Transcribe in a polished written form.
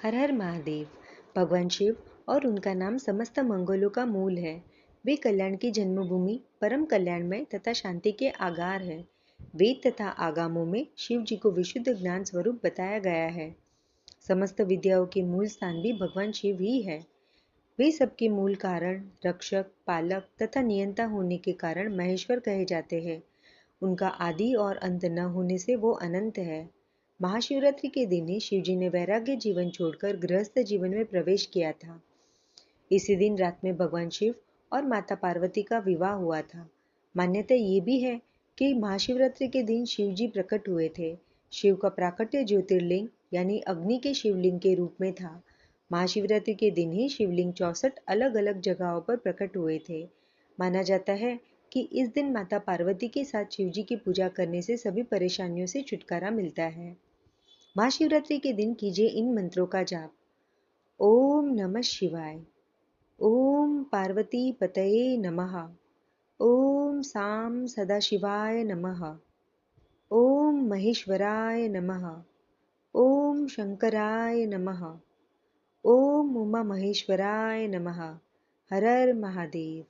हर हर महादेव। भगवान शिव और उनका नाम समस्त मंगलों का मूल है। वे कल्याण की जन्मभूमि, परम कल्याणमय तथा शांति के आगार है। वेद तथा आगमों में शिव जी को विशुद्ध ज्ञान स्वरूप बताया गया है। समस्त विद्याओं के मूल स्थान भी भगवान शिव ही है। वे सबके मूल कारण, रक्षक, पालक तथा नियंता होने के कारण महेश्वर कहे जाते हैं। उनका आदि और अंत न होने से वो अनंत है। महाशिवरात्रि के दिन ही शिवजी ने वैराग्य जीवन छोड़कर गृहस्थ जीवन में प्रवेश किया था। इसी दिन रात में भगवान शिव और माता पार्वती का विवाह हुआ था। मान्यता ये भी है कि महाशिवरात्रि के दिन शिव जी प्रकट हुए थे। शिव का प्राकट्य ज्योतिर्लिंग यानी अग्नि के शिवलिंग के रूप में था। महाशिवरात्रि के दिन ही शिवलिंग 64 अलग अलग जगहों पर प्रकट हुए थे। माना जाता है कि इस दिन माता पार्वती के साथ शिवजी की पूजा करने से सभी परेशानियों से छुटकारा मिलता है। महाशिवरात्रि के दिन कीजिए इन मंत्रों का जाप। ओम नमः शिवाय। ओम पार्वती पतये नमः। ओम साम सदाशिवाय नमः। ओम महेश्वराय नमः। ओम शंकराय नमः। ओम उमा महेश्वराय नमः। हर हर महादेव।